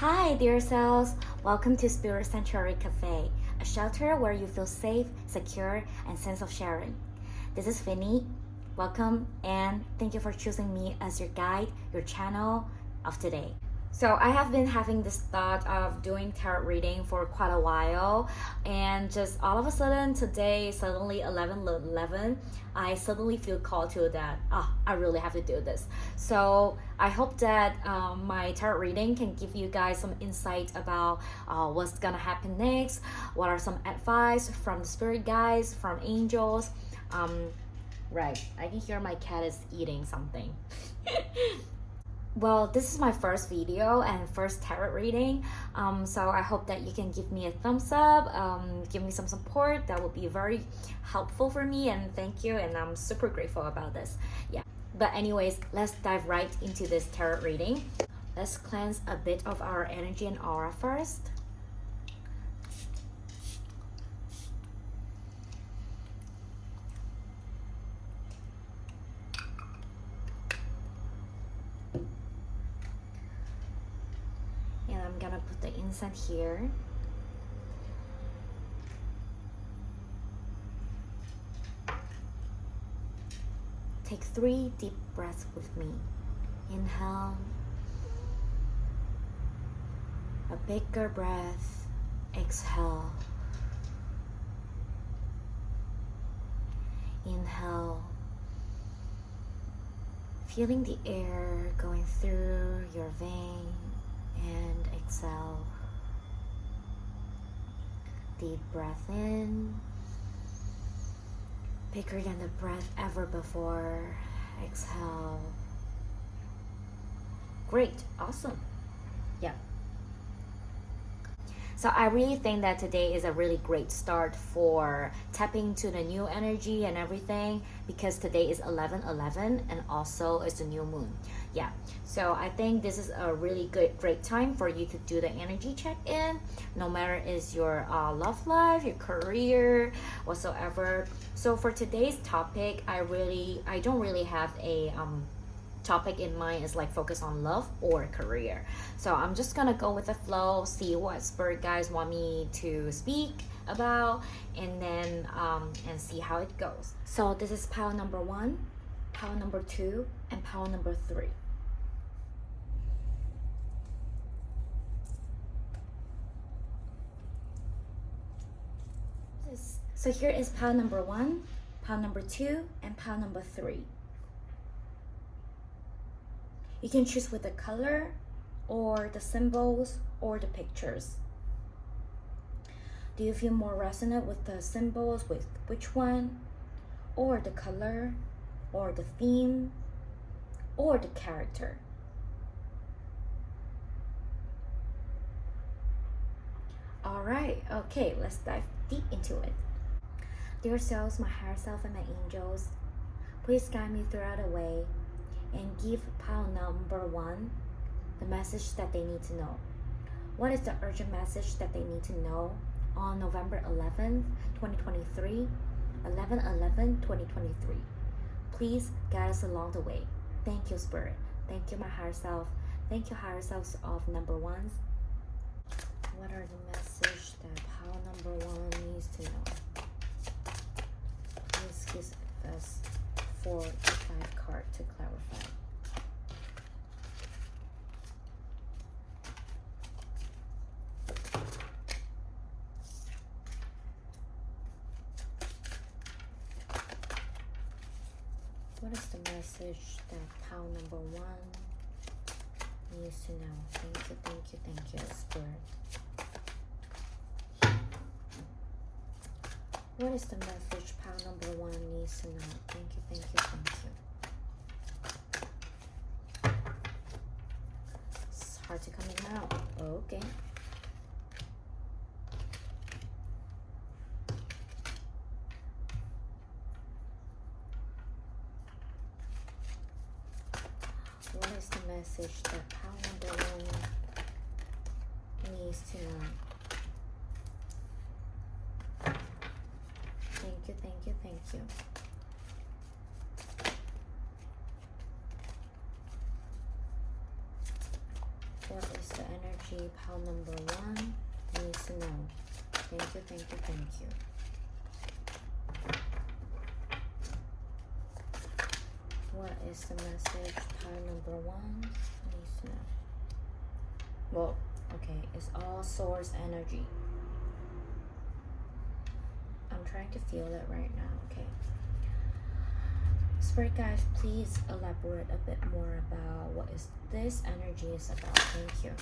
Hi, dear selves. Welcome to Spirit.Sanctuary Cafe, a shelter where you feel safe, secure, and sense of sharing. This is Vinnie. Welcome, and thank you for choosing me as your guide, your channel of today. So I have been having this thought of doing tarot reading for quite a while, and just all of a sudden today, suddenly 11:11, I suddenly feel called to that. I really have to do this. So I hope that my tarot reading can give you guys some insight about what's gonna happen next. What are some advice from the spirit guides, from angels? Right, I can hear my cat is eating something. Well, this is my first video and first tarot reading, so I hope that you can give me a thumbs up, give me some support. That would be very helpful for me, and thank you, and I'm super grateful about this. Yeah, but anyways, let's dive right into this tarot reading. Let's cleanse a bit of our energy and aura first. And I'm gonna put the incense here. Take 3 deep breaths with me. Inhale. A bigger breath. Exhale. Inhale. Feeling the air going through your vein. And exhale. Deep breath in. Bigger than the breath ever before. Exhale. Great, awesome. Yeah. So I really think that today is a really great start for tapping to the new energy and everything, because today is 11/11 and also it's a new moon. Yeah, so I think this is a really great time for you to do the energy check-in, no matter is your love life, your career, whatsoever. So for today's topic, I don't really have a topic in mind. Is like focus on love or career. So I'm just gonna go with the flow, see what spirit guys want me to speak about, and then and see how it goes. So this is pile number 1, pile number 2, and pile number 3. So here is pile number 1, pile number 2, and pile number 3. You can choose with the color or the symbols or the pictures. Do you feel more resonant with the symbols, with which one? Or the color, or the theme, or the character? Alright, okay, let's dive deep into it. Dear selves, my higher self, and my angels, please guide me throughout the way and give pile number 1 the message that they need to know. What is the urgent message that they need to know on November 11th, 2023, 11/11/2023? Please guide us along the way. Thank you, Spirit. Thank you, my higher self. Thank you, higher selves of number 1s. What are the messages that pile number 1 needs to know? Please give us 4 to 5 card to clarify. What is the message that pile number 1 needs to know? Thank you, thank you, thank you, Spirit. What is the message pile number 1 needs to know? Thank you, thank you, thank you. It's hard to come out. Okay. What is the message that pile number 1 needs to know? Thank you, thank you, thank you. What is the energy pile number 1 needs to know. Thank you, thank you, thank you. What is the message pile number 1 needs to know? Well, okay, it's all source energy. I'm trying to feel it right now, okay? Spirit guys, please elaborate a bit more about what is this energy is about. Thank you.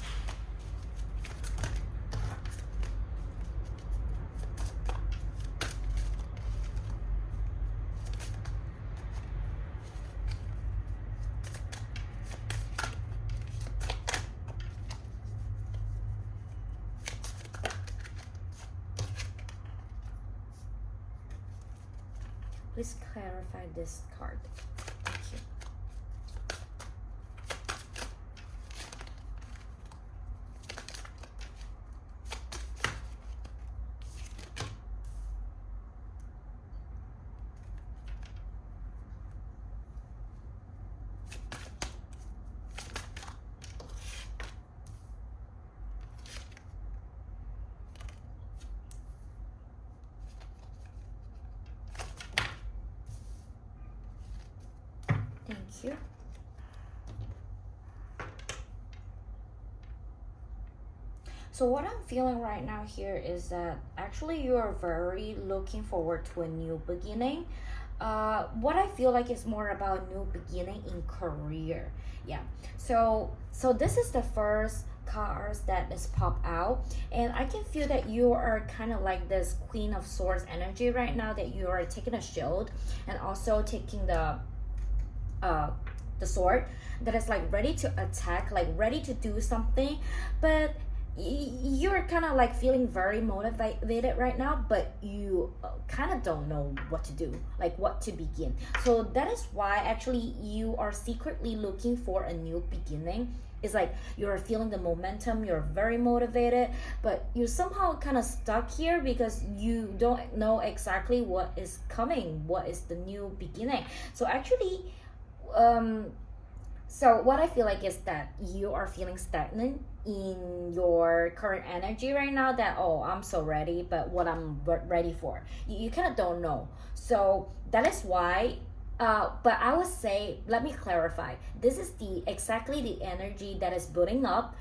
Please clarify this card. Thank you. Thank you. So what I'm feeling right now here is that actually you are very looking forward to a new beginning. What I feel like is more about new beginning in career. Yeah. So this is the first cards that is pop out, and I can feel that you are kind of like this Queen of Swords energy right now, that you are taking a shield and also taking the sword that is like ready to attack, like ready to do something, but you're kind of like feeling very motivated right now, but you kind of don't know what to do, like what to begin. So that is why actually you are secretly looking for a new beginning. It's like you're feeling the momentum, you're very motivated, but you're somehow kind of stuck here because you don't know exactly what is coming, what is the new beginning. So actually so what I feel like is that you are feeling stagnant in your current energy right now, that I'm so ready, but what I'm ready for, you kind of don't know. So that is why but I would say, let me clarify, this is exactly the energy that is building up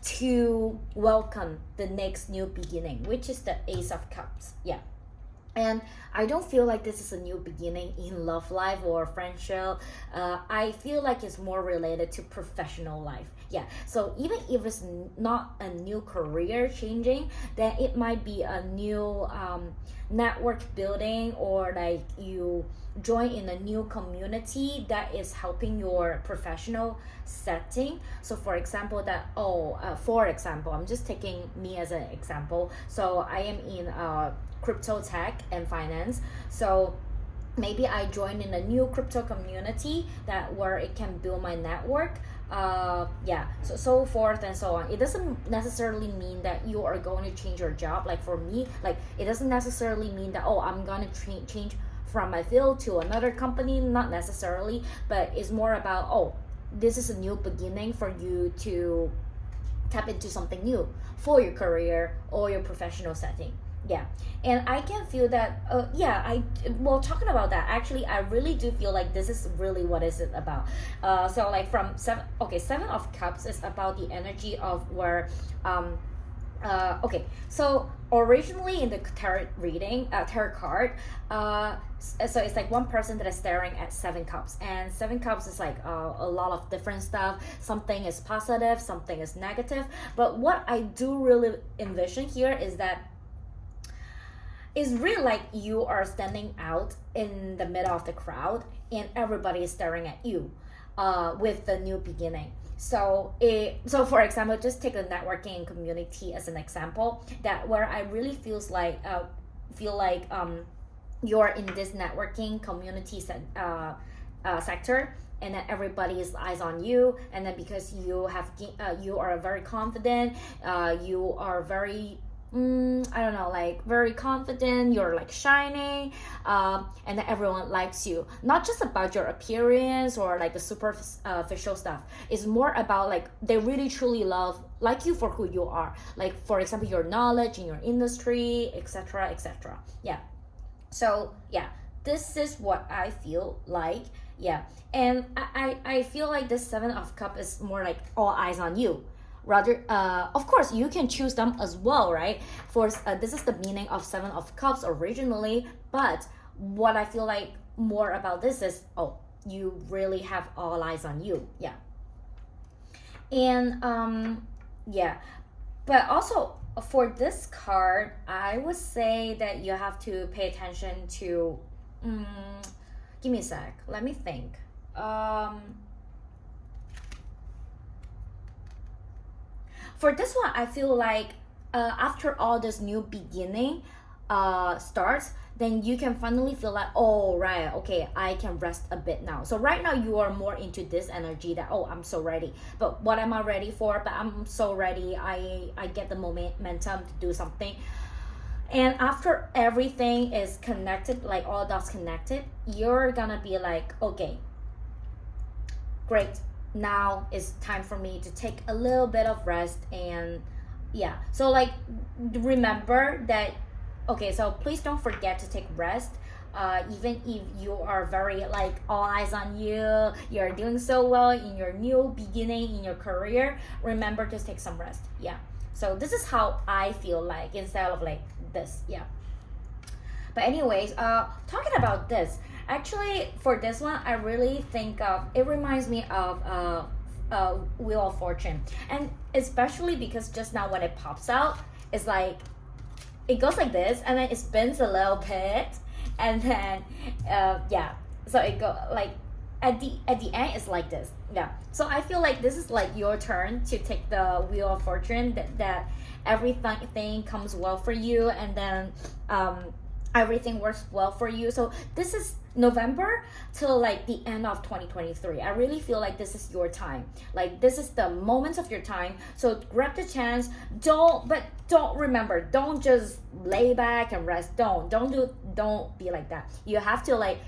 to welcome the next new beginning, which is the Ace of Cups. Yeah. And I don't feel like this is a new beginning in love life or friendship. I feel like it's more related to professional life. Yeah. So even if it's not a new career changing, then it might be a new network building, or like you join in a new community that is helping your professional setting. So for example, for example, I'm just taking me as an example. So I am in crypto tech and finance. So maybe I join in a new crypto community where it can build my network. So forth and so on. It doesn't necessarily mean that you are going to change your job. Like for me, like it doesn't necessarily mean that I'm going to change from my field to another company, not necessarily, but it's more about this is a new beginning for you to tap into something new for your career or your professional setting. Yeah. And I can feel that talking about that, actually I really do feel like this is really what is it about. So like from Seven of Cups is about the energy of where so originally in the tarot reading, tarot card, so it's like one person that is staring at 7 cups, and 7 cups is like a lot of different stuff. Something is positive, something is negative, but what I do really envision here is that it's really like you are standing out in the middle of the crowd and everybody is staring at you with the new beginning. So for example, just take the networking community as an example, that where I really feel like you're in this networking community sector, and then everybody's eyes on you, and then because you are very confident, you are very very confident, you're like shining, and then everyone likes you. Not just about your appearance or like the superficial stuff. It's more about like they really truly love like you for who you are, like for example your knowledge in your industry, etc., etc. Yeah. So yeah, this is what I feel like. Yeah. And I feel like this Seven of Cups is more like all eyes on you. Rather, of course you can choose them as well, right? For this is the meaning of Seven of Cups originally, but what I feel like more about this is, oh, you really have all eyes on you. Yeah. And yeah, but also for this card, I would say that you have to pay attention to give me a sec, let me think. For this one, I feel like after all this new beginning starts, then you can finally feel like, oh right, okay, I can rest a bit now. So right now you are more into this energy that, oh, I'm so ready. But what am I ready for? But I'm so ready. I get the momentum to do something. And after everything is connected, like all dots connected, you're gonna be like, okay, great, now it's time for me to take a little bit of rest. And yeah, so like remember that, okay, so please don't forget to take rest. Even if you are very like all eyes on you, you're doing so well in your new beginning in your career, remember to take some rest. Yeah. So this is how I feel like, instead of like this. Yeah. But anyways, talking about this, actually for this one, I really think of, it reminds me of Wheel of Fortune. And especially because just now when it pops out, it's like, it goes like this, and then it spins a little bit, and then yeah, so it go like at the end it's like this. Yeah. So I feel like this is like your turn to take the Wheel of Fortune, that everything comes well for you, and then everything works well for you. So this is November till like the end of 2023. I really feel like this is your time. Like this is the moment of your time. So grab the chance. Don't just lay back and rest. Don't be like that. You have to like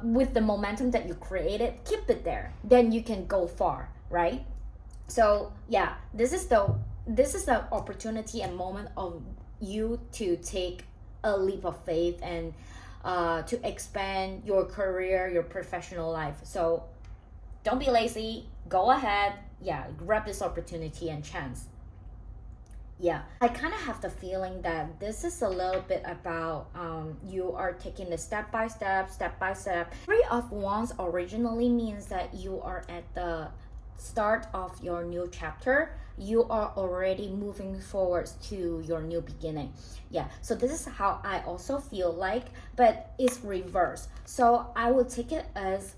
with the momentum that you created, keep it there. Then you can go far, right? So yeah, this is the opportunity and moment of you to take a leap of faith and to expand your career, your professional life. So don't be lazy, go ahead. Yeah, grab this opportunity and chance. Yeah, I kind of have the feeling that this is a little bit about you are taking the step by step. Three of Wands originally means that you are at the start of your new chapter. You are already moving forward to your new beginning. Yeah, so this is how I also feel like, but it's reverse. So I will take it as,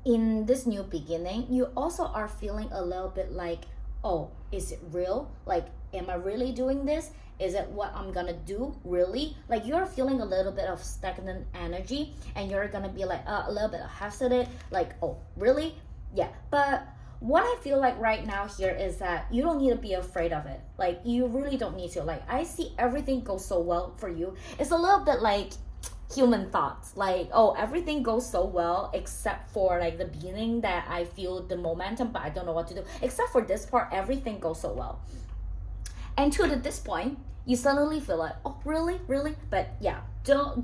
in this new beginning, you also are feeling a little bit like, oh, is it real? Like, am I really doing this? Is it what I'm gonna do really? Like you're feeling a little bit of stagnant energy, and you're gonna be like a little bit hesitant, like, oh really? Yeah. But what I feel like right now here is that you don't need to be afraid of it. Like you really don't need to. Like I see everything go so well for you. It's a little bit like human thoughts, like, oh, everything goes so well except for like the beginning that I feel the momentum, but I don't know what to do. Except for this part, everything goes so well. And to this point, you suddenly feel like, oh really? But yeah, don't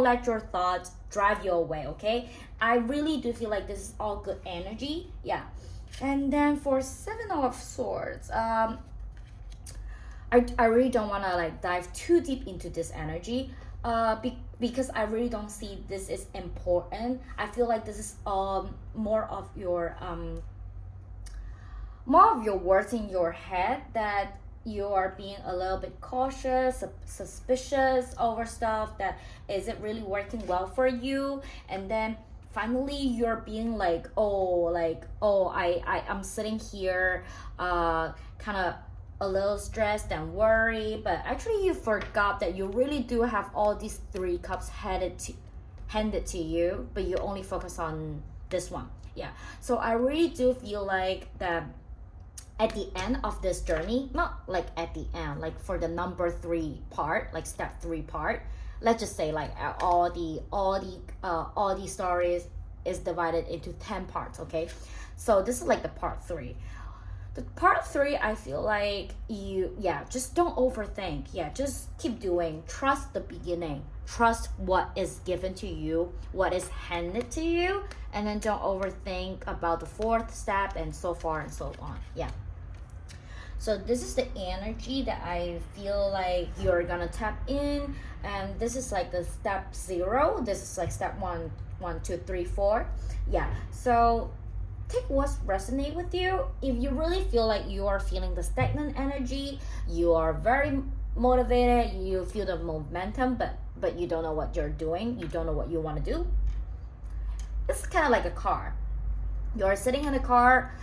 let your thoughts drive you away, okay? I really do feel like this is all good energy. Yeah. And then for Seven of Swords, I really don't want to like dive too deep into this energy, because I really don't see this is important. I feel like this is more of your words in your head, that you are being a little bit cautious, suspicious over stuff, that is it really working well for you? And then finally you're being like, I'm sitting here kind of a little stressed and worried, but actually you forgot that you really do have all these three cups handed to you, but you only focus on this one. Yeah. So I really do feel like that at the end of this journey, not like at the end, like for the number 3 part, like step 3 part, let's just say like all the stories is divided into 10 parts, okay? So this is like the part 3. The part 3, I feel like just don't overthink. Just keep doing. Trust the beginning. Trust what is given to you, what is handed to you, and then don't overthink about the 4th step and so far and so on. So this is the energy that I feel like you're gonna tap in, and this is like the step 0. This is like step 1, 2, 3, 4. So take what resonate with you. If you really feel like you are feeling the stagnant energy, you are very motivated, you feel the momentum, but you don't know what you're doing, you don't know what you want to do. It's kind of like a car. You're sitting in a car,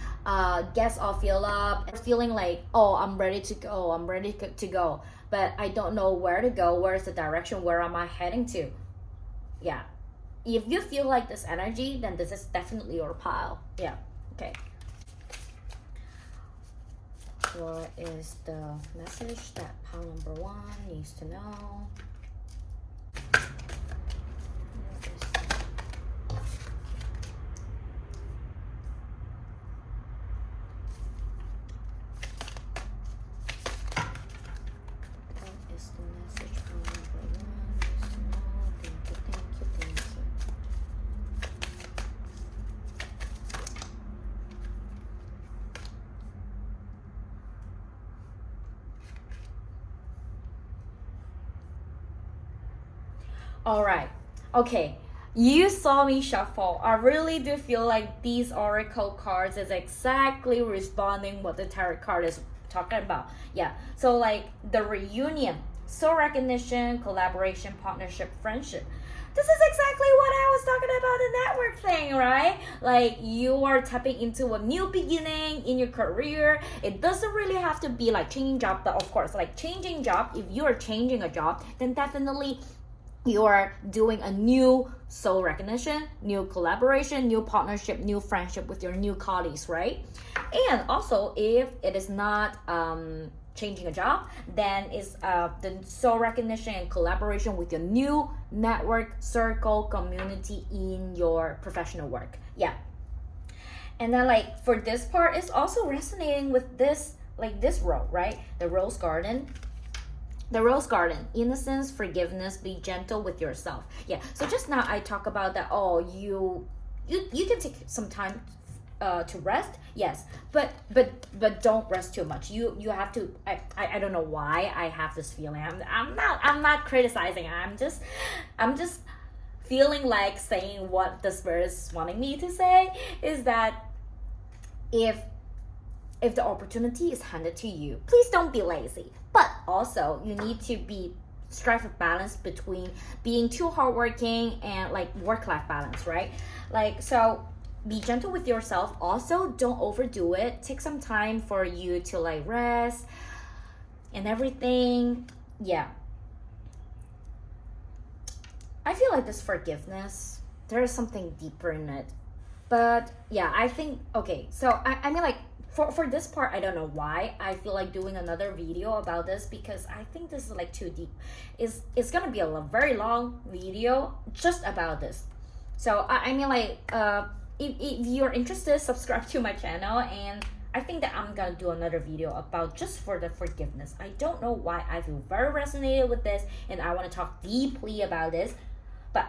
gas all fill up, feeling like, oh, I'm ready to go, but I don't know where to go, where's the direction, where am I heading to? If you feel like this energy, then this is definitely your pile. Okay. What is the message that pile number 1 needs to know? All right. Okay. You saw me shuffle. I really do feel like these oracle cards is exactly responding what the tarot card is talking about. So like the reunion, soul recognition, collaboration, partnership, friendship. This is exactly what I was talking about, the network thing, right? Like you are tapping into a new beginning in your career. It doesn't really have to be like changing job, but of course, like changing job, if you are changing a job, then definitely you are doing a new soul recognition, new collaboration, new partnership, new friendship with your new colleagues, right? And also, if it is not changing a job, then it's the soul recognition and collaboration with your new network, circle, community in your professional work. And then like for this part, it's also resonating with this, like this row, right? The rose garden. The rose garden, innocence, forgiveness, be gentle with yourself. So just now I talk about that, you can take some time to rest, yes, but don't rest too much. You have to, I don't know why I have this feeling. I'm not criticizing. I'm just feeling like saying what the spirit is wanting me to say is that if the opportunity is handed to you, please don't be lazy. But also, you need to strive for balance between being too hardworking and like work-life balance, right? Like, so be gentle with yourself. Also, don't overdo it. Take some time for you to like rest and everything. I feel like this forgiveness, there is something deeper in it. But I think, okay, so I mean like, for this part, I don't know why I feel like doing another video about this, because I think this is like too deep. It's gonna be a very long video just about this. So I mean like if you're interested, subscribe to my channel, and I think that I'm gonna do another video about just for the forgiveness. I don't know why I feel very resonated with this, and I want to talk deeply about this, but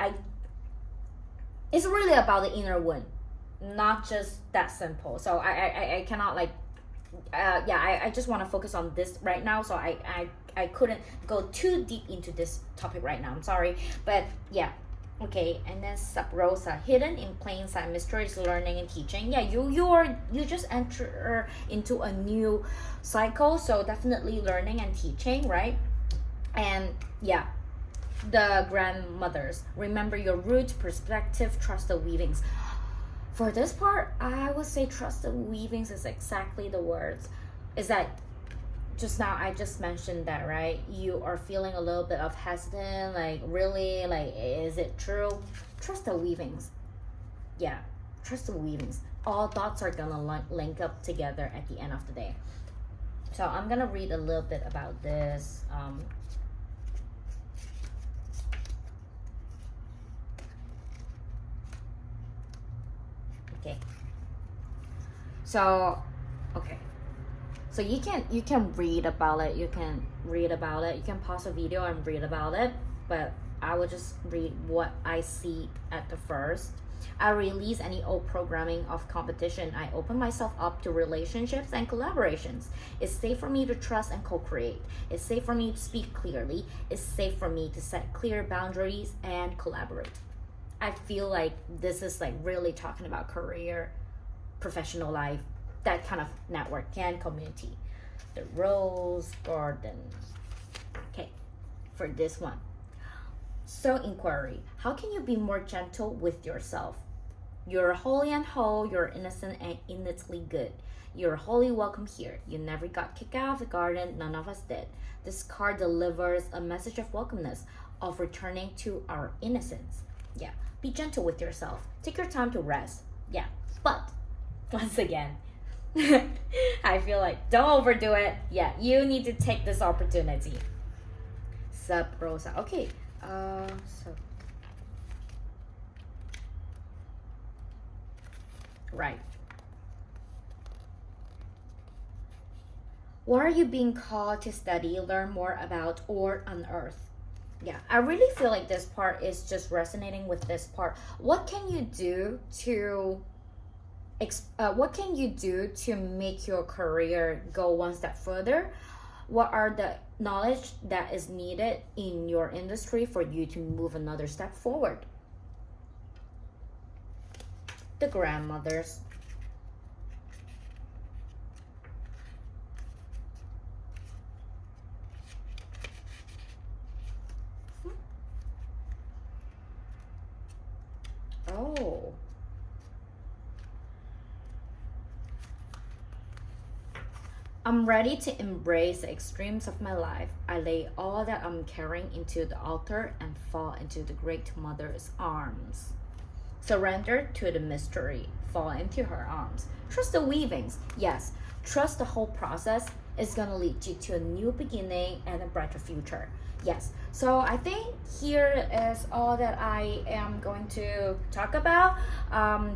it's really about the inner wound, not just that simple. So I cannot like I just want to focus on this right now, so I couldn't go too deep into this topic right now, I'm sorry. But okay. And then sub rosa, hidden in plain sight, mysteries, learning and teaching. You just enter into a new cycle, so definitely learning and teaching, right? And the grandmothers, remember your root, perspective, trust the weavings. For this part, I would say trust the weavings is exactly the words. Is that just now I just mentioned that, right? You are feeling a little bit of hesitant, like really, like is it true? Trust the weavings. Trust the weavings. All thoughts are gonna link up together at the end of the day. So I'm gonna read a little bit about this. Okay. So, okay. So you can read about it. You can pause the video and read about it. But I will just read what I see at the first. I release any old programming of competition. I open myself up to relationships and collaborations. It's safe for me to trust and co-create. It's safe for me to speak clearly. It's safe for me to set clear boundaries and collaborate. I feel like this is like really talking about career, professional life, that kind of network and community. The Rose Garden. Okay, for this one. So inquiry, how can you be more gentle with yourself? You're holy and whole, you're innocent and innately good. You're wholly welcome here. You never got kicked out of the garden, none of us did. This card delivers a message of welcomeness, of returning to our innocence. Yeah, be gentle with yourself. Take your time to rest. Yeah, but once again, I feel like don't overdo it. Yeah, you need to take this opportunity. Sub Rosa. Okay. So right. What are you being called to study, learn more about, or unearth? Yeah, I really feel like this part is just resonating with this part. What can you do to make your career go one step further? What are the knowledge that is needed in your industry for you to move another step forward? The grandmothers. Oh. I'm ready to embrace the extremes of my life. I lay all that I'm carrying into the altar and fall into the Great Mother's arms. Surrender to the mystery. Fall into her arms. Trust the weavings. Yes, trust the whole process is going to lead you to a new beginning and a brighter future. Yes, so I think here is all that I am going to talk about.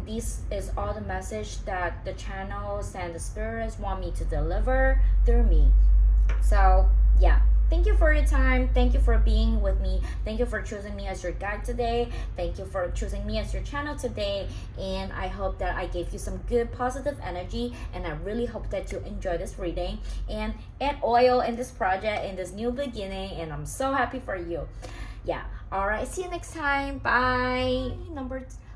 This is all the message that the channels and the spirits want me to deliver through me. So yeah, thank you for your time. Thank you for being with me. Thank you for choosing me as your guide today. Thank you for choosing me as your channel today. And I hope that I gave you some good positive energy. And I really hope that you enjoy this reading and add oil in this project, in this new beginning. And I'm so happy for you. Yeah. All right. See you next time. Bye.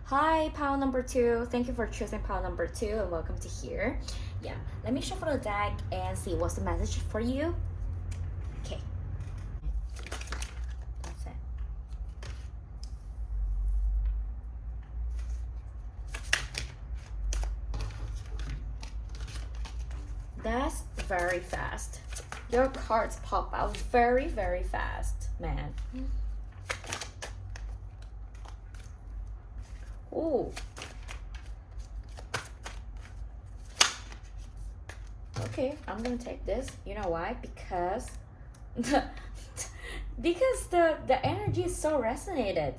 Hi, pile number 2. Thank you for choosing pile number 2 and welcome to here. Yeah. Let me shuffle the deck and see what's the message for you. Okay. That's it. That's very fast. Your cards pop out very, very fast, man. Ooh. Okay, I'm gonna take this. You know why? Because because the energy is so resonated.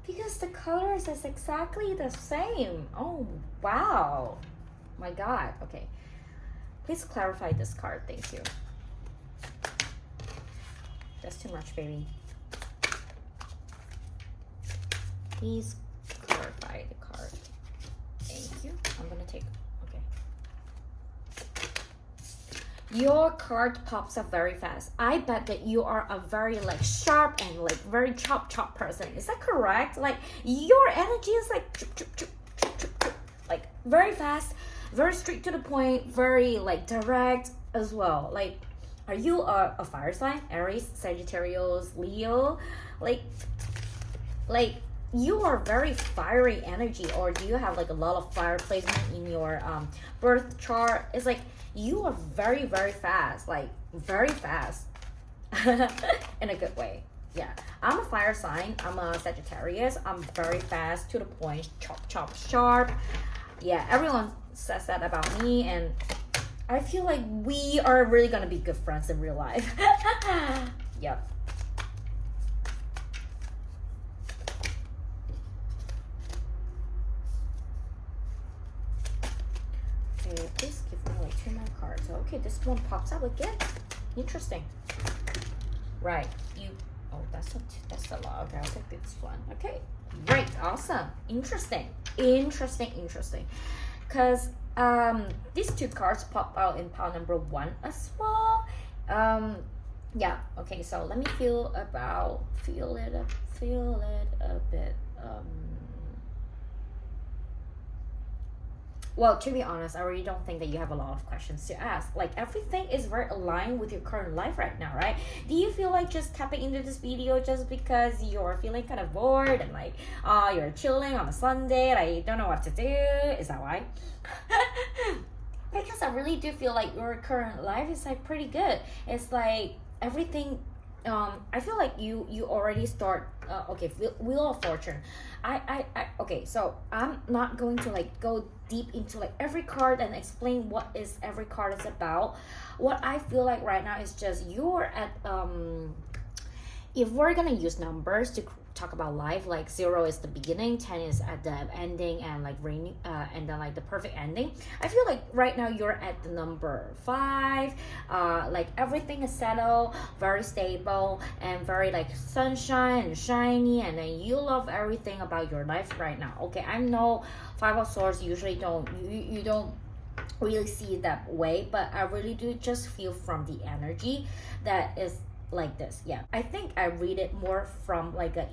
Because the colors is exactly the same. Oh wow. My God. Okay. Please clarify this card. Thank you. That's too much, baby. Please clarify the card. Thank you. I'm gonna take, okay. Your card pops up very fast. I bet that you are a very like sharp and like very chop person. Is that correct? Like your energy is like like very fast, very straight to the point, very like direct as well. Like, are you a fire sign? Aries, Sagittarius, Leo? Like you are very fiery energy, or do you have like a lot of fire placement in your birth chart? It's like you are very, very fast, like very fast in a good way. Yeah, I'm a fire sign. I'm a Sagittarius. I'm very fast, to the point, chop, sharp. Yeah, everyone says that about me, and I feel like we are really gonna be good friends in real life. Yep. please give me like 2 more cards. Okay, this one pops up again. Interesting. Right. Oh, that's a lot. Okay, I'll take this one. Okay. Great. Awesome. Interesting. Because these 2 cards pop out in pile number 1 as well. Yeah. Okay. So let me feel it a bit. Well, to be honest, I really don't think that you have a lot of questions to ask. Like, everything is very aligned with your current life right now, right? Do you feel like just tapping into this video just because you're feeling kind of bored and like, you're chilling on a Sunday and I don't know what to do? Is that why? Because I really do feel like your current life is like pretty good. It's like everything. I feel like you already start. Okay, Wheel of Fortune. Okay, so I'm not going to like go deep into like every card and explain what is every card is about. What I feel like right now is just you're at if we're gonna use numbers to talk about life, like 0 is the beginning, 10 is at the ending, and like and then like the perfect ending. I feel like right now you're at the number 5. Like everything is settled, very stable, and very like sunshine and shiny, and then you love everything about your life right now. Okay, I know 5 of Swords usually you don't really see it that way, but I really do just feel from the energy that is like this. Yeah, I think I read it more from like an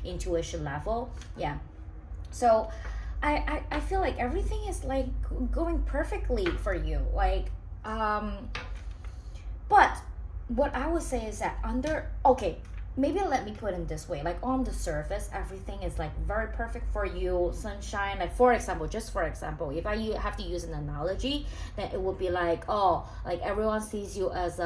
intuition level. Yeah, so I feel like everything is like going perfectly for you, like but what I would say is that maybe let me put it this way, like on the surface everything is like very perfect for you, sunshine. Like for example, if I have to use an analogy, then it would be like, oh, like everyone sees you as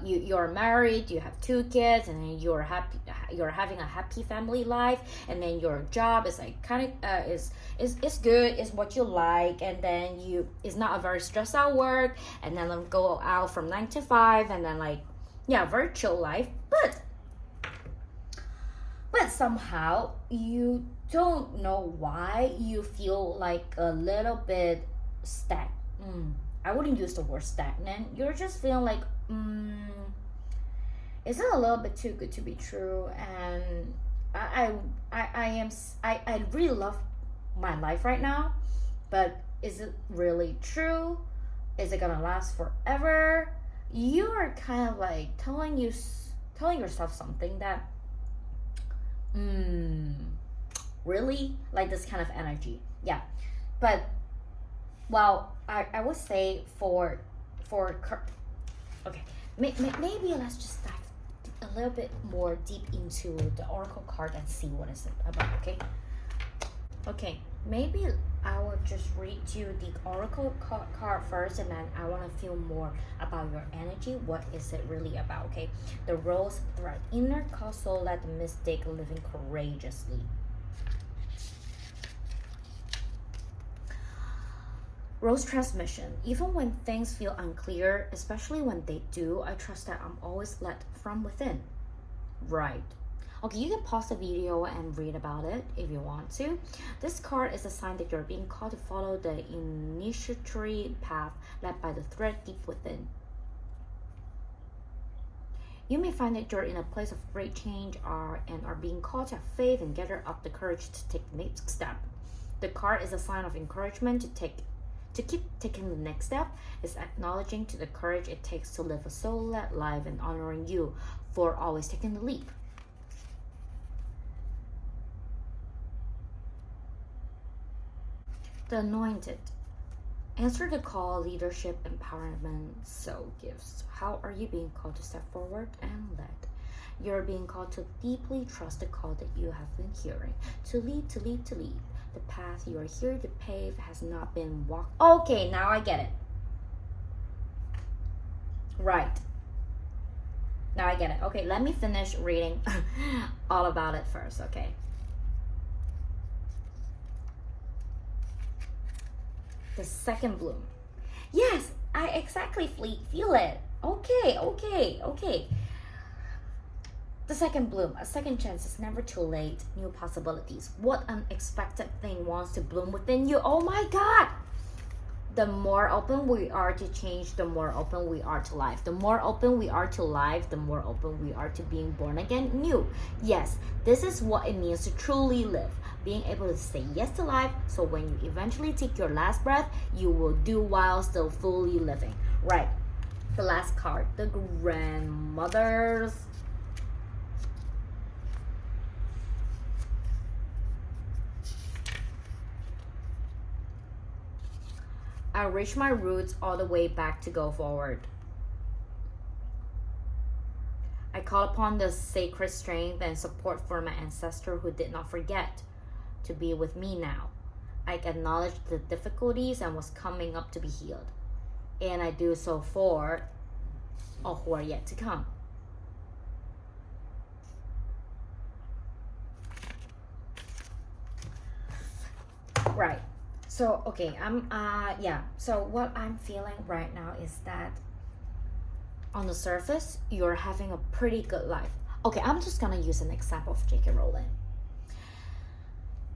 you're married, you have 2 kids, and then you're having a happy family life, and then your job is like kind of is good, is what you like, and then it's not a very stressed out work, and then go out from 9 to 5, and then like, yeah, very chill life. But somehow you don't know why you feel like a little bit I wouldn't use the word stagnant. You're just feeling like, is it a little bit too good to be true? And I really love my life right now, but is it really true? Is it gonna last forever? You are kind of like telling yourself something that, really, like this kind of energy. Yeah, but well, I would say for okay, maybe let's just dive a little bit more deep into the oracle card and see what is it about. Okay, maybe I will just read you the oracle card first, and then I want to feel more about your energy. What is it really about? Okay, the rose thread, inner castle, let the mystic living courageously. Rose transmission. Even when things feel unclear, especially when they do, I trust that I'm always led from within. Right. Okay, you can pause the video and read about it if you want to. This card is a sign that you're being called to follow the initiatory path led by the thread deep within. You may find that you're in a place of great change and are being called to have faith and gather up the courage to take the next step. The card is a sign of encouragement to keep taking the next step. Is acknowledging to the courage it takes to live a soul-led life and honoring you for always taking the leap. The Anointed. Answer the call, leadership, empowerment, soul gifts. How are you being called to step forward and lead? You're being called to deeply trust the call that you have been hearing. To lead, to lead, to lead. The path you are here to pave has not been walked. Okay, now I get it. Right. Now I get it. Okay, let me finish reading all about it first, okay? The second bloom. Yes, I exactly feel it. Okay. The second bloom, a second chance is never too late. New possibilities. What unexpected thing wants to bloom within you? Oh my God! the more open we are to change, the more open we are to life. The more open we are to life, the more open we are to being born again new. Yes, this is what it means to truly live. Being able to say yes to life, so when you eventually take your last breath, you will do while still fully living. Right. The last card, the grandmothers. I reach my roots all the way back to go forward. I call upon the sacred strength and support for my ancestor who did not forget to be with me now. I acknowledge the difficulties and was coming up to be healed. And I do so for all who are yet to come. Right. So, okay, so what I'm feeling right now is that on the surface, you're having a pretty good life. Okay, I'm just gonna use an example of J.K. Rowling.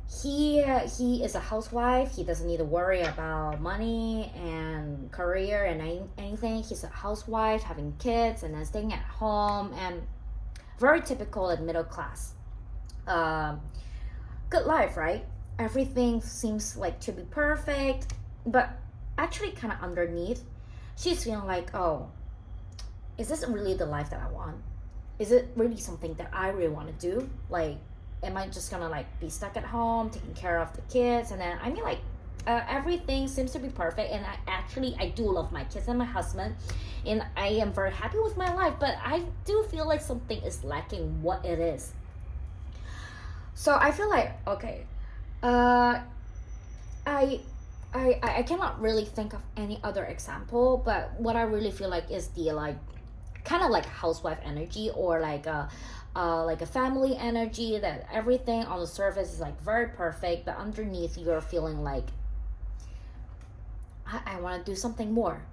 He is a housewife. He doesn't need to worry about money and career and anything. He's a housewife, having kids, and then staying at home, and very typical and middle class. Good life, right? Everything seems like to be perfect, but actually kind of underneath, she's feeling like, oh, is this really the life that I want? Is it really something that I really want to do? Like, am I just gonna like be stuck at home taking care of the kids? And then everything seems to be perfect, and I do love my kids and my husband, and I am very happy with my life, but I do feel like something is lacking. What it is? So I feel like, okay, I cannot really think of any other example, but what I really feel like is the like kind of like housewife energy, or like a family energy, that everything on the surface is like very perfect, but underneath you're feeling like I want to do something more.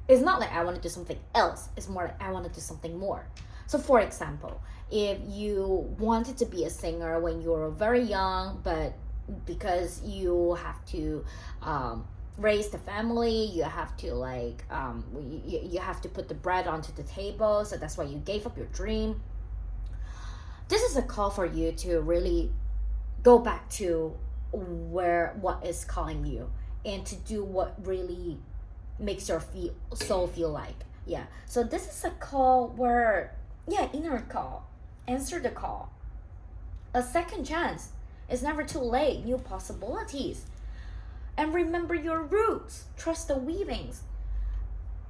It's not like I want to do something else, it's more like I want to do something more. So for example, if you wanted to be a singer when you were very young, but because you have to raise the family, you have to like you have to put the bread onto the table, so that's why you gave up your dream. This is a call for you to really go back to what is calling you, and to do what really makes your soul feel like. Yeah, so this is a call where, inner call. Answer the call. A second chance. It's never too late. New possibilities. And remember your roots. Trust the weavings.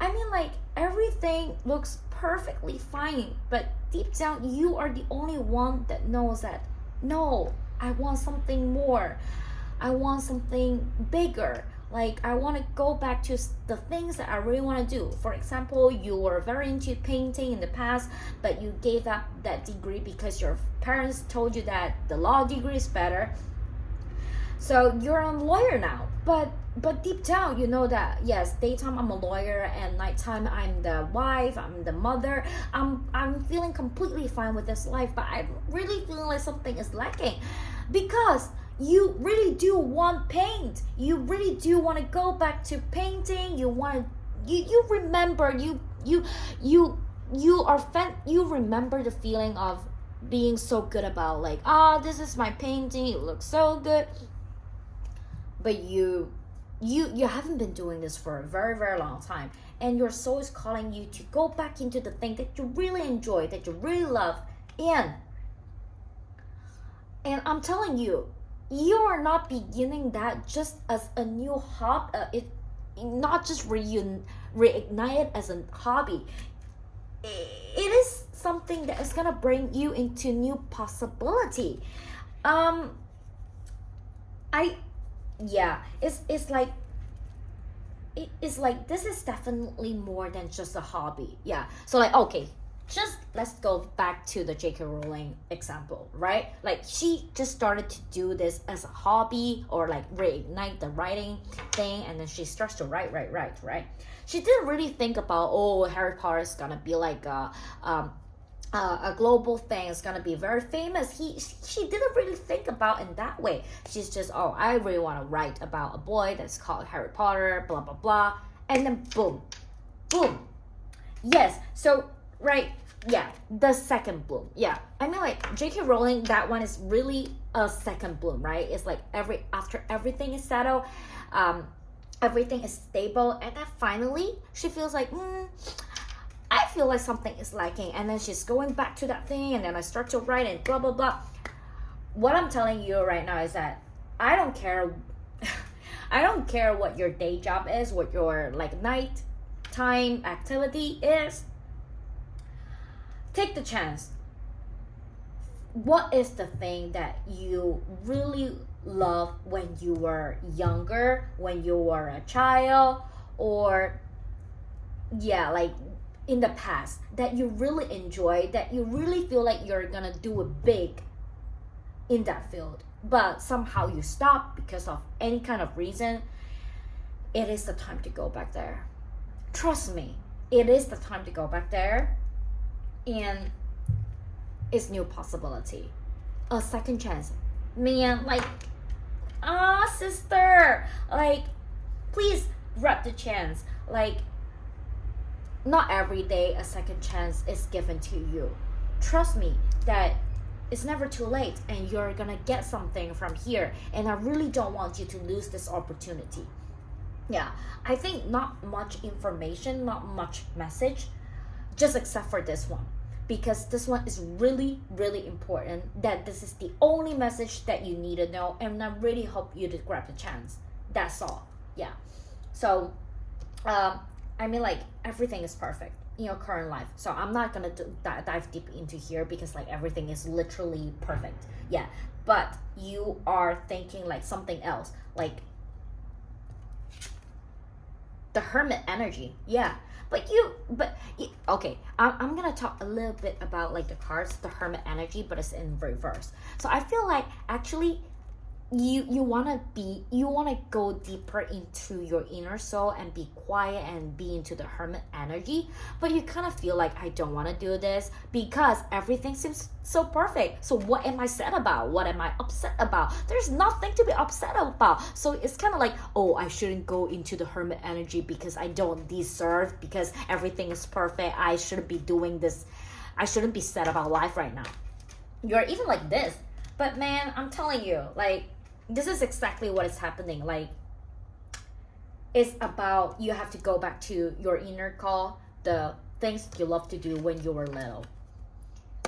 I mean, like, everything looks perfectly fine, but deep down, you are the only one that knows that, no, I want something more. I want something bigger. Like, I want to go back to the things that I really want to do. For example, you were very into painting in the past, but you gave up that degree because your parents told you that the law degree is better. So you're a lawyer now. But deep down, you know that, yes, daytime I'm a lawyer, and nighttime I'm the wife, I'm the mother. I'm feeling completely fine with this life, but I'm really feeling like something is lacking, because you really do want paint. You really do want to go back to painting. You want to, you remember, you remember the feeling of being so good about, like, this is my painting, it looks so good. But you haven't been doing this for a very, very long time, and your soul is calling you to go back into the thing that you really enjoy, that you really love. And I'm telling you, you are not beginning that just as a new hobby. Not just reignite it as a hobby. It is something that is gonna bring you into new possibility. It's like this is definitely more than just a hobby. Yeah. So like, okay, just let's go back to the J.K. Rowling example, right? Like, she just started to do this as a hobby, or like reignite the writing thing, and then she starts to write, right? She didn't really think about, Harry Potter is gonna be like a global thing is gonna be very famous. She didn't really think about in that way. She's just, oh, I really want to write about a boy that's called Harry Potter, blah blah blah, and then boom, boom. Yes, so right, yeah, the second bloom. Yeah, I mean, like J.K. Rowling, that one is really a second bloom, right? It's like after everything is settled, everything is stable, and then finally she feels like, I feel like something is lacking, and then she's going back to that thing, and then I start to write and blah blah blah. What I'm telling you right now is that I don't care. I don't care what your day job is, what your like nighttime activity is. Take the chance. What is the thing that you really love when you were younger, when you were a child, or yeah, like in the past, that you really enjoy, that you really feel like you're gonna do it big in that field, but somehow you stop because of any kind of reason? It is the time to go back there. Trust me, it is the time to go back there, and it's new possibility, a second chance. Man, like, sister, like, please grab the chance. Like, not every day a second chance is given to you. Trust me that it's never too late, and you're gonna get something from here, and I really don't want you to lose this opportunity. Yeah, I think not much information, not much message, just except for this one, because this one is really really important, that this is the only message that you need to know, and I really hope you to grab the chance. That's all. Yeah, so I mean, like, everything is perfect in your current life, so I'm not gonna dive deep into here, because like everything is literally perfect. Yeah, but you are thinking like something else, like the hermit energy. Yeah, okay, I'm gonna talk a little bit about like the cards, the hermit energy, but it's in reverse. So I feel like actually you want to go deeper into your inner soul and be quiet and be into the hermit energy, but you kind of feel like, I don't want to do this because everything seems so perfect. So what am I sad about? What am I upset about? There's nothing to be upset about. So it's kind of like, oh, I shouldn't go into the hermit energy because I don't deserve, because everything is perfect. I shouldn't be doing this. I shouldn't be sad about life right now. You're even like this. But man, I'm telling you, like, this is exactly what is happening. Like, it's about, you have to go back to your inner call, the things you love to do when you were little.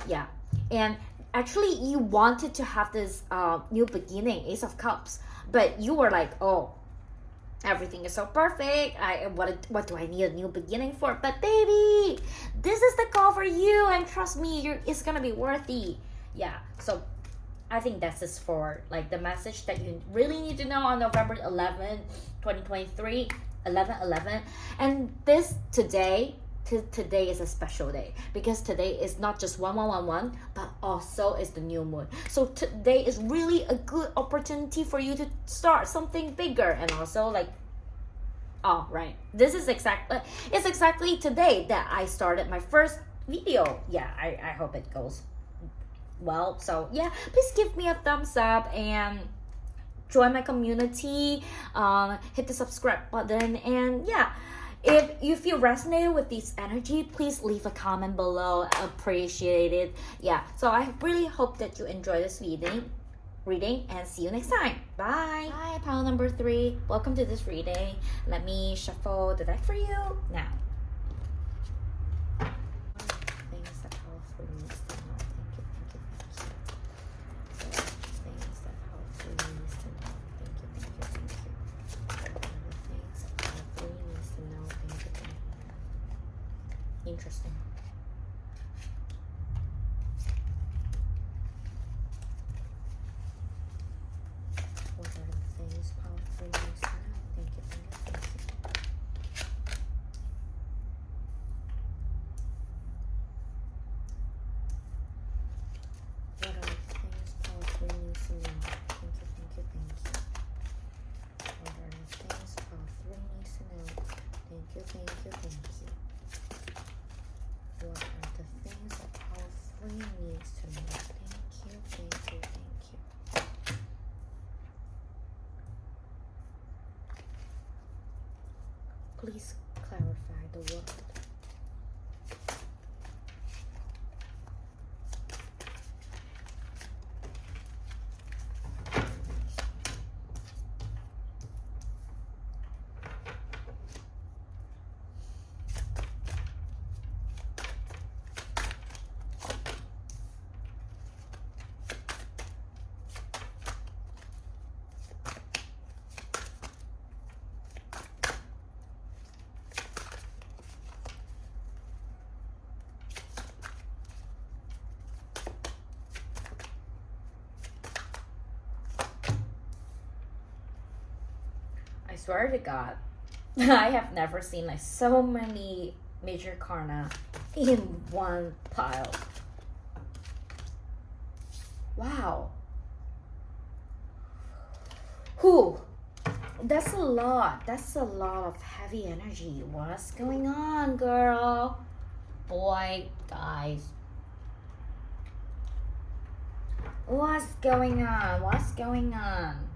Yeah, and actually you wanted to have this new beginning, Ace of Cups, but you were like, oh, everything is so perfect. What do I need a new beginning for? But baby, this is the call for you, and trust me, it's gonna be worthy. Yeah, so I think that's just for like the message that you really need to know on November 11, 2023, 11/11. And today is a special day, because today is not just 1111, but also is the new moon. So today is really a good opportunity for you to start something bigger. And also, like, oh right, it's exactly today that I started my first video. Yeah, I hope it goes well. So yeah, please give me a thumbs up and join my community, hit the subscribe button, and yeah, if you feel resonated with this energy, please leave a comment below. Appreciate it. Yeah, so I really hope that you enjoy this reading, and see you next time. Bye. Hi, pile number 3, welcome to this reading. Let me shuffle the deck for you now. Interesting. What are the things powerful needs to know? Thank you. What are the things powerful needs to know? Thank you. What are the things powerful needs to know? Thank you. Please clarify the word. I swear to God, I have never seen like so many major karna in one pile. Wow. Whew. That's a lot. That's a lot of heavy energy. What's going on, girl? Boy, guys. What's going on? What's going on?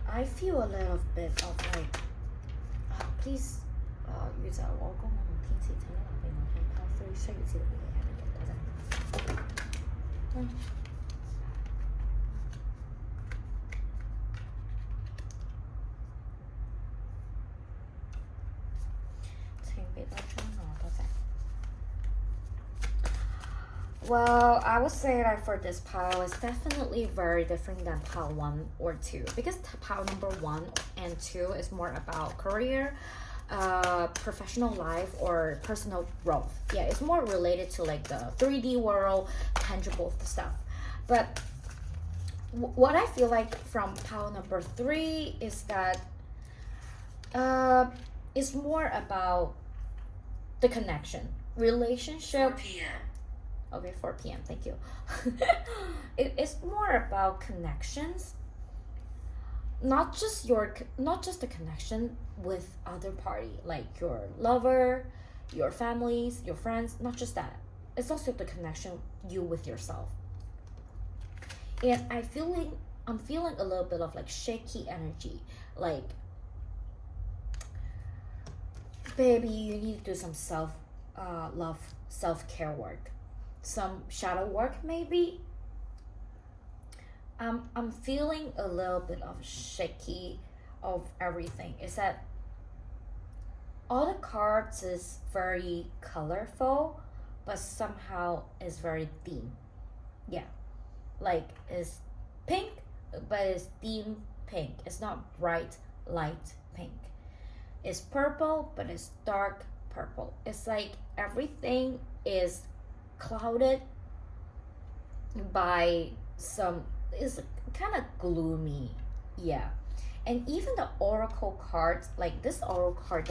I feel a little bit of like, please, 宇宙我公我同天使請你話俾我聽 ，Part 3需要知道嘅嘢係乜嘢？多謝。請俾多張我，多謝。Well, I would say that for this pile, it's definitely very different than pile 1 or 2 because pile number 1 and 2 is more about career, professional life, or personal growth. Yeah, it's more related to like the 3D world, tangible stuff. But what I feel like from pile number 3 is that it's more about the connection, relationship. 4 p.m. Okay, 4 p.m. Thank you. It's more about connections, not just the connection with other party, like your lover, your families, your friends. Not just that. It's also the connection you with yourself. And I'm feeling a little bit of like shaky energy, like, baby, you need to do some self-care work. Some shadow work maybe. I'm feeling a little bit of shaky of everything. Is that all the cards is very colorful, but somehow is very dim. Yeah, like it's pink, but it's dim pink. It's not bright light pink. It's purple, but it's dark purple. It's like everything is clouded by some, it's kind of gloomy. Yeah, and even the oracle cards, like this oracle card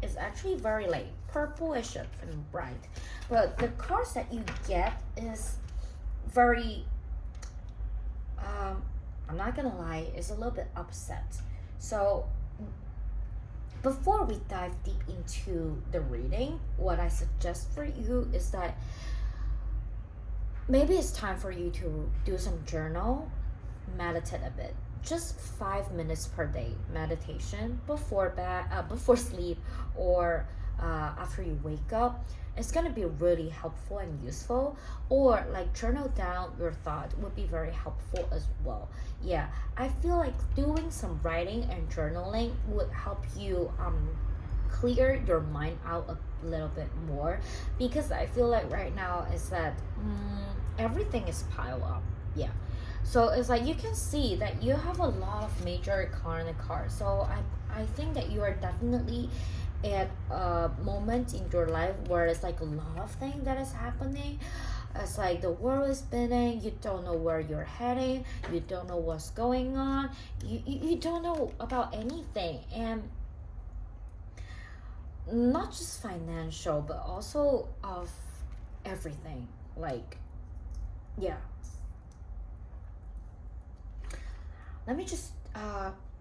is actually very like purplish and bright, but the cards that you get is very I'm not gonna lie, it's a little bit upset. So before we dive deep into the reading, what I suggest for you is that maybe it's time for you to do some journal, meditate a bit. Just 5 minutes per day meditation before bed, before sleep, or after you wake up. It's gonna be really helpful and useful. Or like journal down your thought would be very helpful as well. Yeah, I feel like doing some writing and journaling would help you clear your mind out a little bit more, because I feel like right now is that everything is piled up. Yeah, so it's like you can see that you have a lot of major karmic cards. So I think that you are definitely at a moment in your life where it's like a lot of things that is happening. It's like the world is spinning, you don't know where you're heading, you don't know what's going on, you don't know about anything. And not just financial, but also of everything. Like, yeah, let me just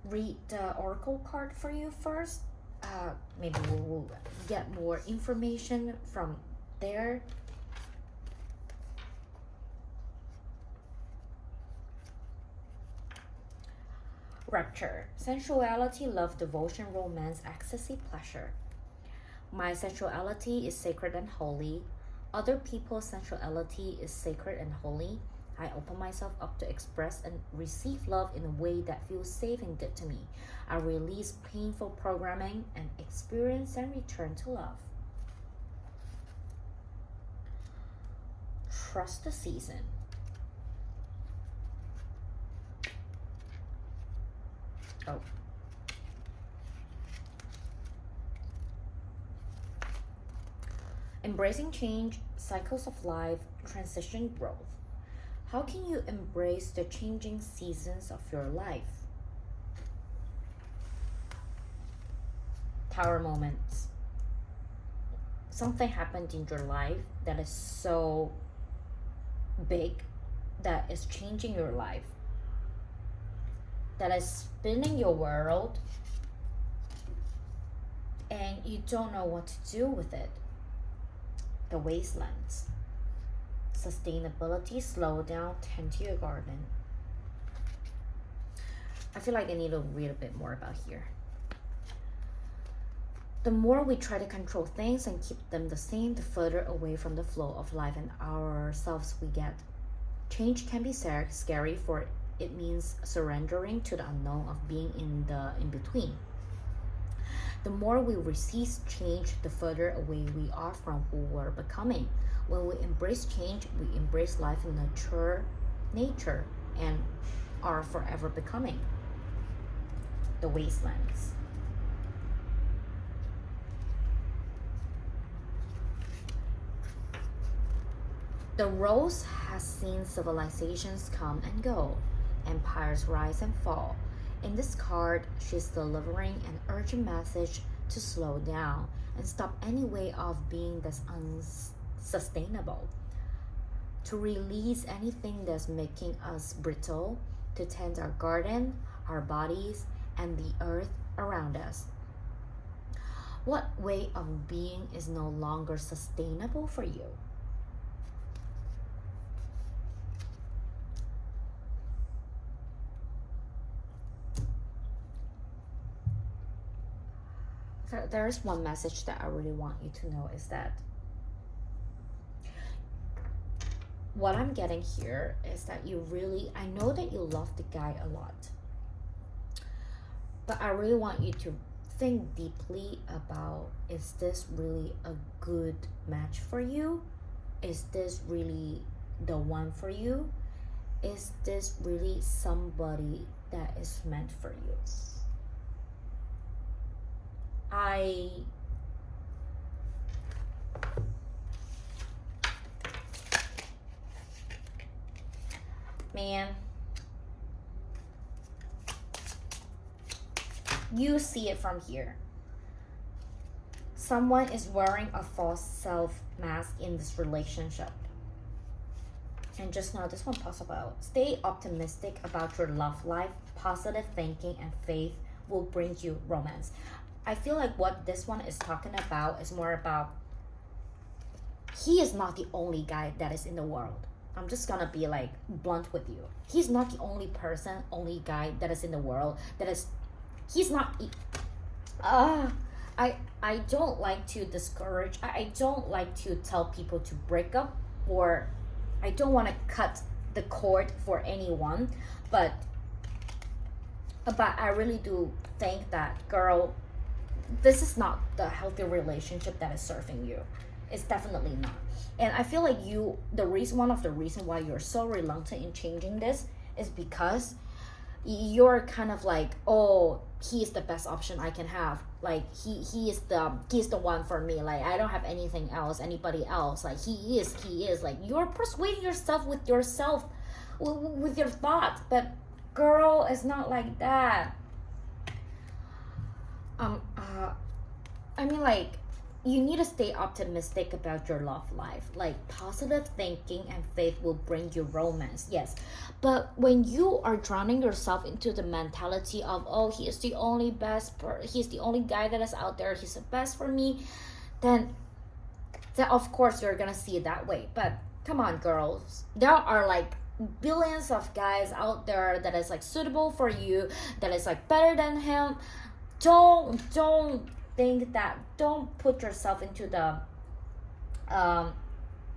read the oracle card for you first. Maybe we'll get more information from there. Rapture, sensuality, love, devotion, romance, ecstasy, pleasure. My sensuality is sacred and holy. Other people's sensuality is sacred and holy. I open myself up to express and receive love in a way that feels safe and good to me. I release painful programming and experience and return to love. Trust the season. Oh. Embracing change, cycles of life, transition, growth. How can you embrace the changing seasons of your life? Tower moments. Something happened in your life that is so big that is changing your life, that is spinning your world, and you don't know what to do with it. The wastelands. Sustainability, slow down, tend to your garden. I feel like I need to read a bit more about here. The more we try to control things and keep them the same, the further away from the flow of life and ourselves we get. Change can be scary, for it means surrendering to the unknown of being in the in-between. The more we resist change, the further away we are from who we're becoming. When we embrace change, we embrace life in nature and are forever becoming. The wastelands. The rose has seen civilizations come and go, empires rise and fall. In this card, she's delivering an urgent message to slow down and stop any way of being that's unsustainable, to release anything that's making us brittle, to tend our garden, our bodies, and the earth around us. What way of being is no longer sustainable for you? There's one message that I really want you to know, is that what I'm getting here is that I know that you love the guy a lot, but I really want you to think deeply about, is this really a good match for you? Is this really the one for you? Is this really somebody that is meant for you? Man, you see it from here. Someone is wearing a false self mask in this relationship. And just know this one possible. Stay optimistic about your love life. Positive thinking and faith will bring you romance. I feel like what this one is talking about is more about, he is not the only guy that is in the world. I'm just gonna be like blunt with you. He's not the only guy that is in the world. He's not. I don't like to discourage. I don't like to tell people to break up, or I don't want to cut the cord for anyone. But I really do think that, girl, this is not the healthy relationship that is serving you. It's definitely not. And I feel like one of the reason why you're so reluctant in changing this is because you're kind of like, oh, he is the best option I can have. Like he is the one for me. Like I don't have anybody else. Like he is. Like you're persuading yourself with your thoughts. But girl, it's not like that. I mean, like, you need to stay optimistic about your love life. Like, positive thinking and faith will bring you romance, yes. But when you are drowning yourself into the mentality of, oh, he's the only guy that is out there, he's the best for me, then of course you're gonna see it that way. But come on, girls, there are like billions of guys out there that is like suitable for you, that is like better than him. Don't think that. Don't put yourself into the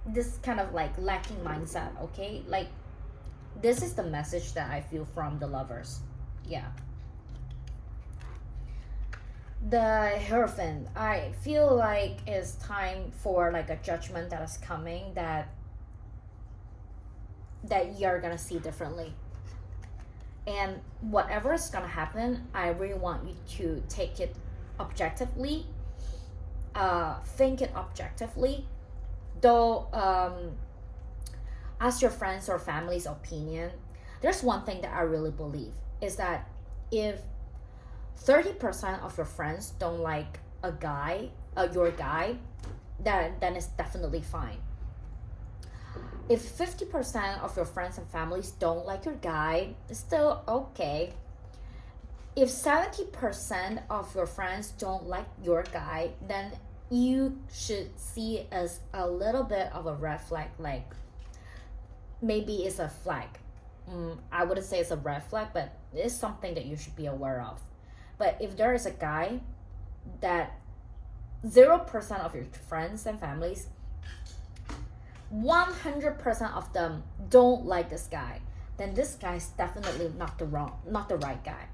this kind of like lacking mindset. Okay, like this is the message that I feel from the lovers. Yeah. The Hierophant, I feel like it's time for like a judgment that is coming, that you're gonna see differently. And whatever is gonna happen, I really want you to take it objectively, think it objectively. Though ask your friends or family's opinion. There's one thing that I really believe is that if 30% of your friends don't like a guy, your guy, then it's definitely fine. If 50% of your friends and families don't like your guy, it's still okay. If 70% of your friends don't like your guy, then you should see it as a little bit of a red flag. Like maybe it's a flag. I wouldn't say it's a red flag, but it's something that you should be aware of. But if there is a guy that 0% of your friends and families, 100% of them don't like this guy, then this guy's definitely not the right guy.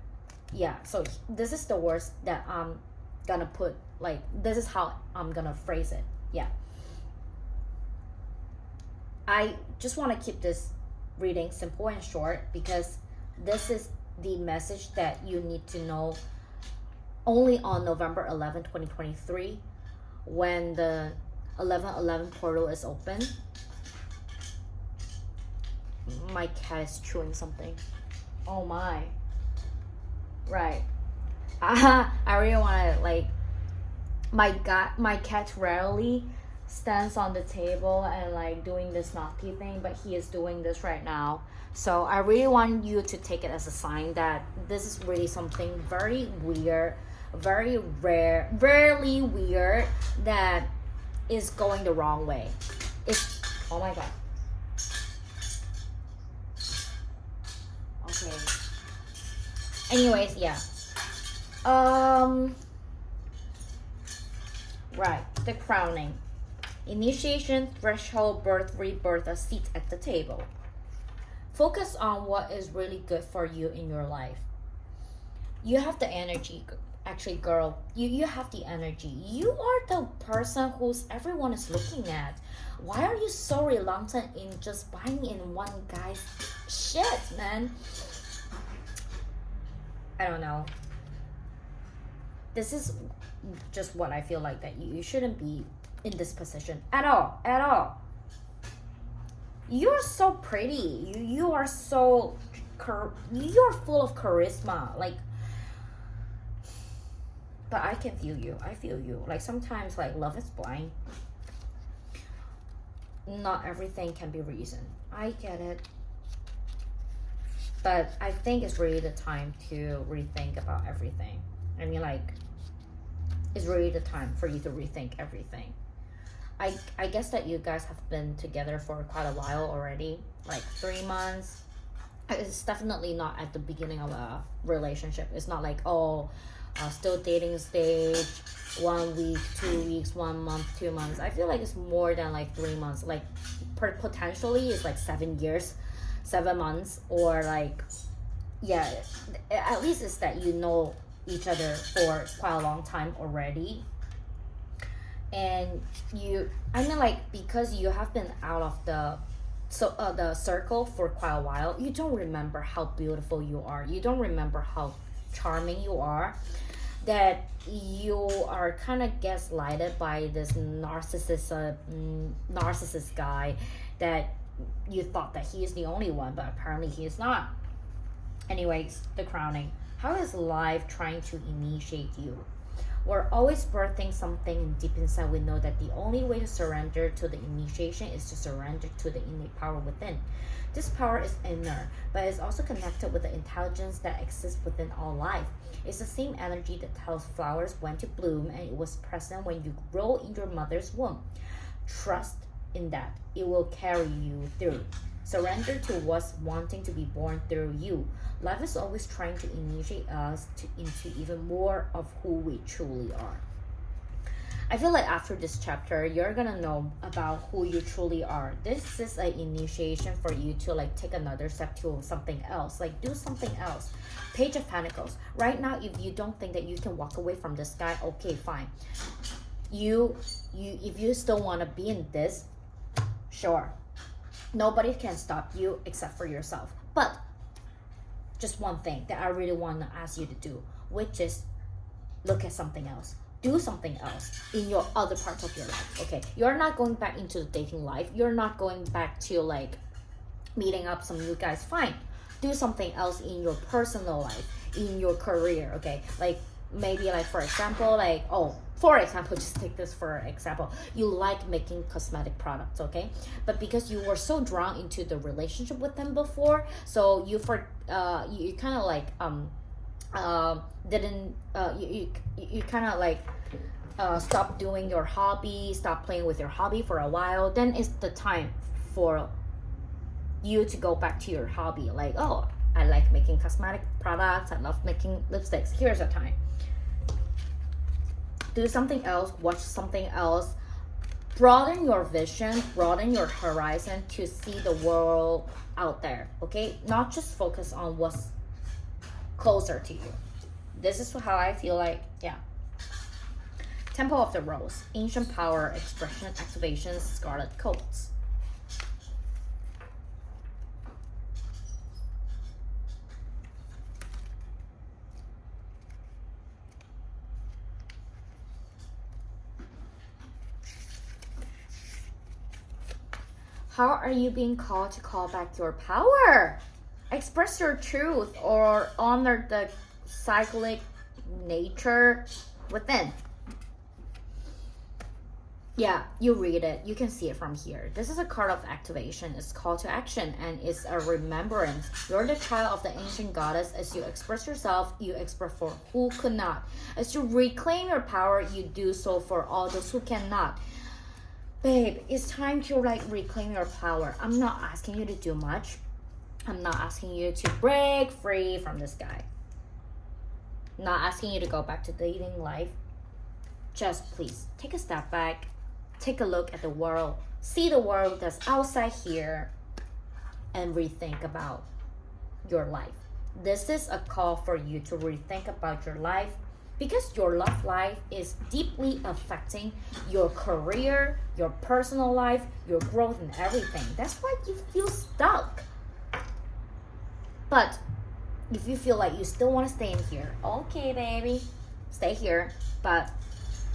Yeah, so this is the words that I'm gonna put, like this is how I'm gonna phrase it. Yeah. I just want to keep this reading simple and short because this is the message that you need to know only on November 11, 2023, when the 11/11 portal is open. My cat is chewing something. Oh my. Right. I really want to, like, my cat rarely stands on the table and like doing this naughty thing, but he is doing this right now. So I really want you to take it as a sign that this is really something very weird, very rarely weird, that is going the wrong way. It's, oh my god. Okay. Anyways, yeah. Right, the crowning. Initiation, threshold, birth, rebirth, a seat at the table. Focus on what is really good for you in your life. You have the energy. Actually, girl, you have the energy. You are the person who's everyone is looking at. Why are you so reluctant in just buying in one guy's shit, man? I don't know. This is just what I feel like, that you shouldn't be in this position at all. You're so pretty. You are so you're full of charisma. Like, but I can feel you. I feel you. Like sometimes, like, love is blind. Not everything can be reasoned. I get it. But I think it's really the time to rethink about everything. I mean, like, it's really the time for you to rethink everything. I guess that you guys have been together for quite a while already, like 3 months. It's definitely not at the beginning of a relationship. It's not like, still dating stage, 1 week, 2 weeks, 1 month, 2 months. I feel like it's more than like 3 months. Like potentially it's like 7 years, 7 months, or like, yeah, at least it's that you know each other for quite a long time already. And I mean, like, because you have been out of the circle for quite a while, you don't remember how beautiful you are. You don't remember how charming you are. That you are kind of gaslighted by this narcissist guy, that you thought that he is the only one, but apparently he is not. Anyways, the crowning. How is life trying to initiate you? We're always birthing something deep inside. We know that the only way to surrender to the initiation is to surrender to the innate power within. This power is inner, but it's also connected with the intelligence that exists within all life. It's the same energy that tells flowers when to bloom, and it was present when you grow in your mother's womb. Trust in that. It will carry you through. Surrender to what's wanting to be born through you. Life is always trying to initiate us into even more of who we truly are. I feel like after this chapter, you're gonna know about who you truly are. This is an initiation for you to like take another step to something else, like do something else. Page of Pentacles. Right now, if you don't think that you can walk away from this guy, okay, fine. If you still want to be in this, sure. Nobody can stop you except for yourself. But just one thing that I really want to ask you to do, which is look at something else. Do something else in your other parts of your life. Okay, you're not going back into the dating life. You're not going back to like meeting up some new guys. Fine. Do something else in your personal life, in your career. Okay, like maybe like for example, just take this for example. You like making cosmetic products, okay? But because you were so drawn into the relationship with them before, so you kind of like you kind of like stop doing your hobby, stop playing with your hobby for a while. Then it's the time for you to go back to your hobby. Like, oh, I like making cosmetic products, I love making lipsticks. Here's a time. Do something else, watch something else, broaden your vision, broaden your horizon to see the world out there, okay? Not just focus on what's closer to you. This is how I feel like, yeah. Temple of the Rose, ancient power, expression, activation, scarlet coats. How are you being called to call back your power? Express your truth or honor the cyclic nature within. Yeah, you read it. You can see it from here. This is a card of activation. It's call to action and it's a remembrance. You're the child of the ancient goddess. As you express yourself, you express for who could not. As you reclaim your power, you do so for all those who cannot. Babe, it's time to like reclaim your power. I'm not asking you to do much. I'm not asking you to break free from this guy. Not asking you to go back to dating life. Just please take a step back. Take a look at the world. See the world that's outside here and rethink about your life. This is a call for you to rethink about your life because your love life is deeply affecting your career, your personal life, your growth and everything. That's why you feel stuck. But if you feel like you still want to stay in here, okay, baby, stay here, but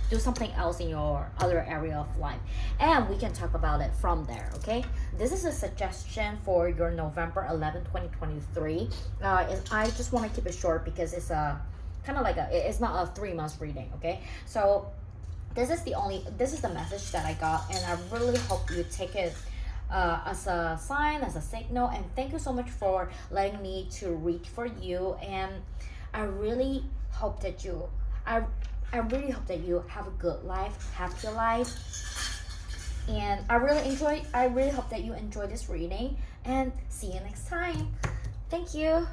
do something else in your other area of life. And we can talk about it from there, okay? This is a suggestion for your November 11, 2023. I just want to keep it short because it's a kind of like it's not a 3 months reading, okay? So this is the message that I got, and I really hope you take it as a sign, as a signal. And thank you so much for letting me to read for you. And I really hope that you have a good life, happy life. And I really hope that you enjoy this reading, and see you next time. Thank you.